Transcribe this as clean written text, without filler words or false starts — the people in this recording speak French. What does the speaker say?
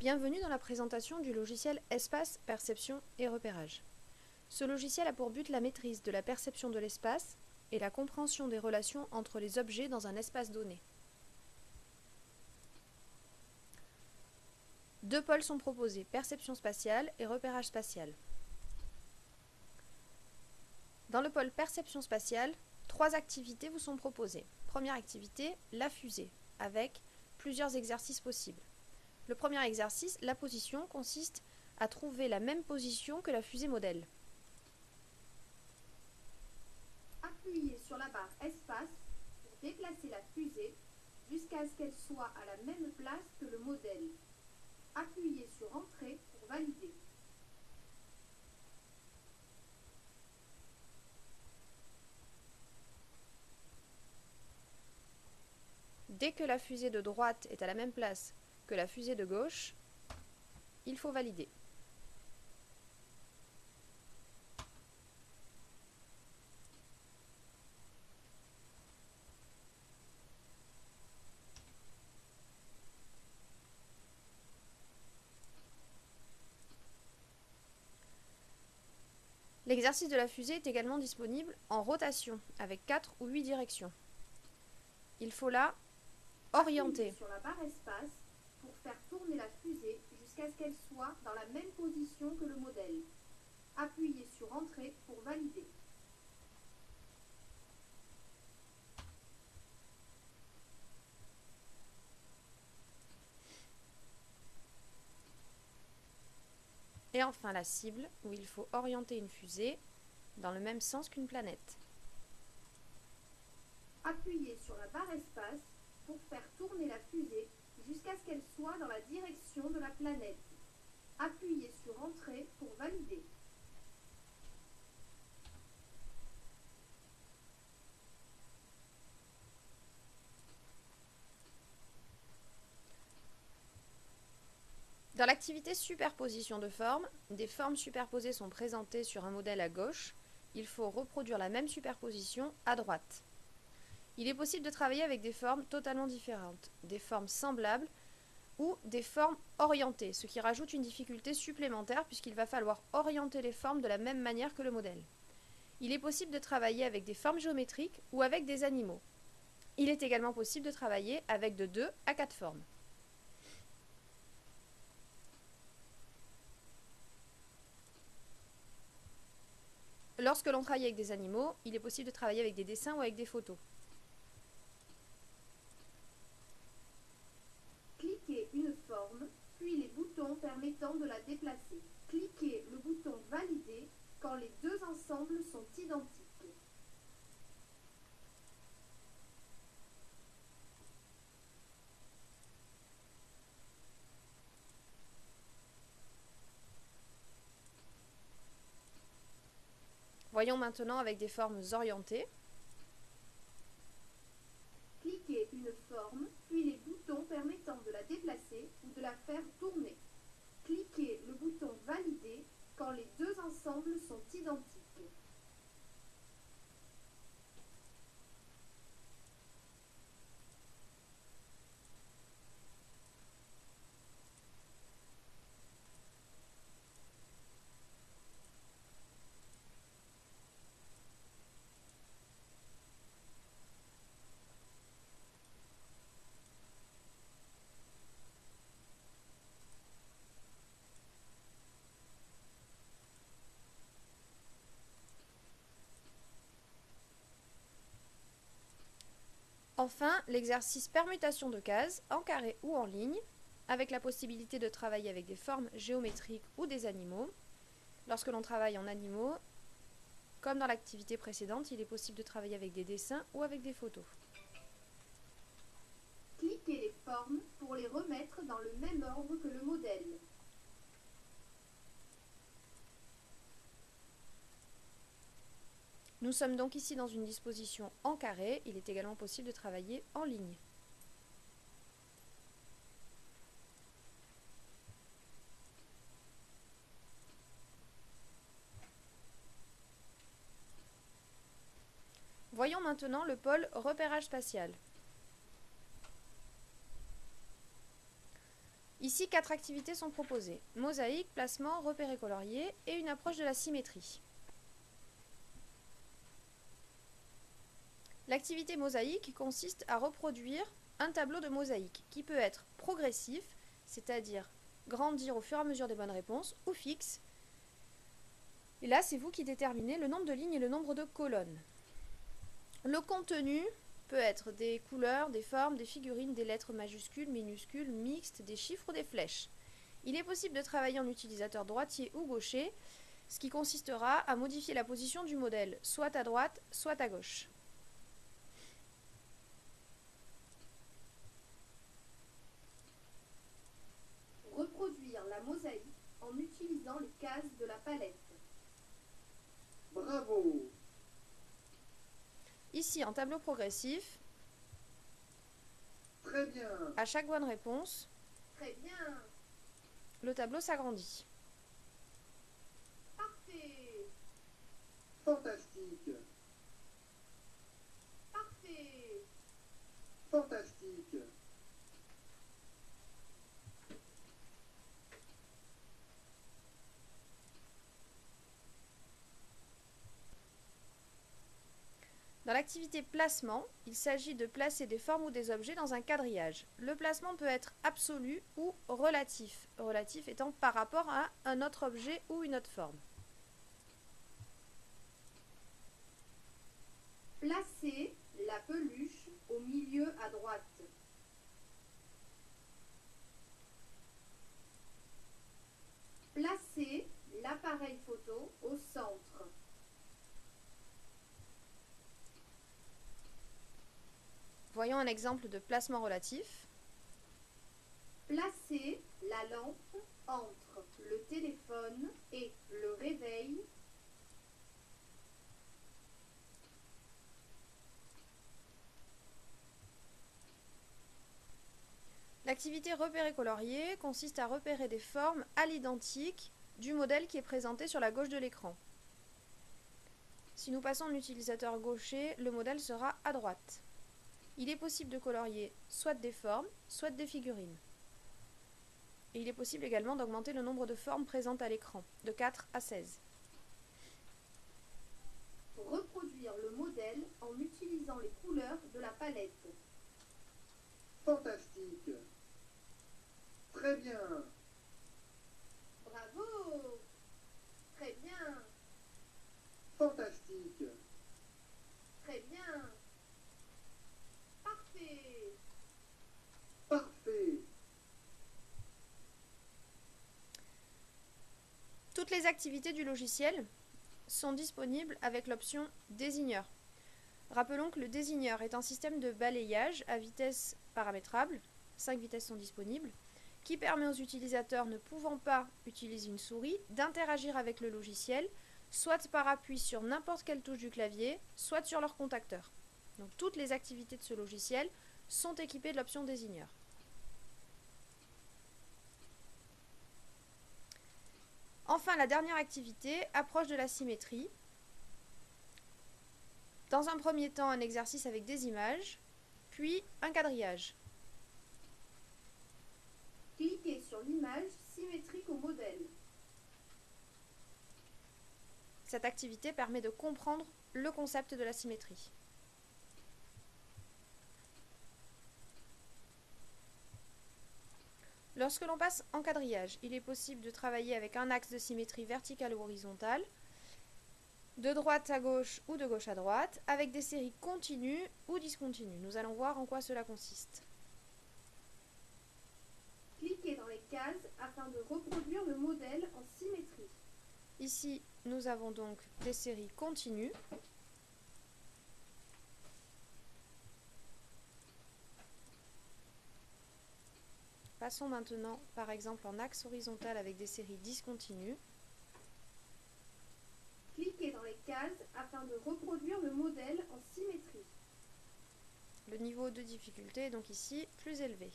Bienvenue dans la présentation du logiciel Espace, Perception et Repérage. Ce logiciel a pour but la maîtrise de la perception de l'espace et la compréhension des relations entre les objets dans un espace donné. Deux pôles sont proposés, perception spatiale et repérage spatial. Dans le pôle perception spatiale, 3 activités vous sont proposées. Première activité, la fusée, avec plusieurs exercices possibles. Le premier exercice, la position, consiste à trouver la même position que la fusée modèle. Appuyez sur la barre Espace pour déplacer la fusée jusqu'à ce qu'elle soit à la même place que le modèle. Appuyez sur Entrée pour valider. Dès que la fusée de droite est à la même place que la fusée de gauche, il faut valider. L'exercice de la fusée est également disponible en rotation, avec 4 ou 8 directions. Il faut la orienter. Appuyez sur la barre Espace pour faire tourner la fusée jusqu'à ce qu'elle soit dans la même position que le modèle. Appuyez sur Entrée pour valider. Et enfin la cible, où il faut orienter une fusée dans le même sens qu'une planète. Appuyez sur la barre Espace pour faire tourner la fusée jusqu'à ce qu'elle soit dans la direction de la planète. Appuyez sur Entrée pour valider. Dans l'activité superposition de formes, des formes superposées sont présentées sur un modèle à gauche. Il faut reproduire la même superposition à droite. Il est possible de travailler avec des formes totalement différentes, des formes semblables ou des formes orientées, ce qui rajoute une difficulté supplémentaire puisqu'il va falloir orienter les formes de la même manière que le modèle. Il est possible de travailler avec des formes géométriques ou avec des animaux. Il est également possible de travailler avec de 2 à 4 formes. Lorsque l'on travaille avec des animaux, il est possible de travailler avec des dessins ou avec des photos. Cliquez une forme, puis les boutons permettant de la déplacer. Cliquez le bouton Valider quand les deux ensembles sont identiques. Voyons maintenant avec des formes orientées. Cliquez une forme, puis les boutons permettant de la déplacer ou de la faire tourner. Cliquez le bouton Valider quand les deux ensembles sont identiques. Enfin, l'exercice permutation de cases, en carré ou en ligne, avec la possibilité de travailler avec des formes géométriques ou des animaux. Lorsque l'on travaille en animaux, comme dans l'activité précédente, il est possible de travailler avec des dessins ou avec des photos. Cliquez les formes pour les remettre dans le même ordre que le modèle. Nous sommes donc ici dans une disposition en carré, il est également possible de travailler en ligne. Voyons maintenant le pôle repérage spatial. Ici, 4 activités sont proposées. Mosaïque, placement, repérer colorier et une approche de la symétrie. L'activité mosaïque consiste à reproduire un tableau de mosaïque qui peut être progressif, c'est-à-dire grandir au fur et à mesure des bonnes réponses, ou fixe. Et là, c'est vous qui déterminez le nombre de lignes et le nombre de colonnes. Le contenu peut être des couleurs, des formes, des figurines, des lettres majuscules, minuscules, mixtes, des chiffres ou des flèches. Il est possible de travailler en utilisateur droitier ou gaucher, ce qui consistera à modifier la position du modèle, soit à droite, soit à gauche. Reproduire la mosaïque en utilisant les cases de la palette. Bravo! Ici, en tableau progressif, Très bien! à chaque bonne réponse, Très bien. le tableau s'agrandit. Parfait. Fantastique! Parfait. Fantastique! Dans l'activité placement, il s'agit de placer des formes ou des objets dans un quadrillage. Le placement peut être absolu ou relatif, relatif étant par rapport à un autre objet ou une autre forme. Placez la peluche au milieu à droite. Placez l'appareil photo au centre. Voyons un exemple de placement relatif. Placez la lampe entre le téléphone et le réveil. L'activité repérer colorier consiste à repérer des formes à l'identique du modèle qui est présenté sur la gauche de l'écran. Si nous passons en utilisateur gaucher, le modèle sera à droite. Il est possible de colorier soit des formes, soit des figurines. Et il est possible également d'augmenter le nombre de formes présentes à l'écran, de 4 à 16. Reproduire le modèle en utilisant les couleurs de la palette. Fantastique! Très bien! Bravo! Très bien! Fantastique! Très bien! Parfait! Parfait! Toutes les activités du logiciel sont disponibles avec l'option désigneur. Rappelons que le désigneur est un système de balayage à vitesse paramétrable, 5 vitesses sont disponibles, qui permet aux utilisateurs ne pouvant pas utiliser une souris d'interagir avec le logiciel, soit par appui sur n'importe quelle touche du clavier, soit sur leur contacteur. Donc toutes les activités de ce logiciel sont équipées de l'option désigneur. Enfin, la dernière activité, approche de la symétrie. Dans un premier temps, un exercice avec des images, puis un quadrillage. Cliquez sur l'image symétrique au modèle. Cette activité permet de comprendre le concept de la symétrie. Lorsque l'on passe en quadrillage, il est possible de travailler avec un axe de symétrie verticale ou horizontale, de droite à gauche ou de gauche à droite, avec des séries continues ou discontinues. Nous allons voir en quoi cela consiste. Cliquez dans les cases afin de reproduire le modèle en symétrie. Ici, nous avons donc des séries continues. Passons maintenant, par exemple, en axe horizontal avec des séries discontinues. Cliquez dans les cases afin de reproduire le modèle en symétrie. Le niveau de difficulté est donc ici plus élevé.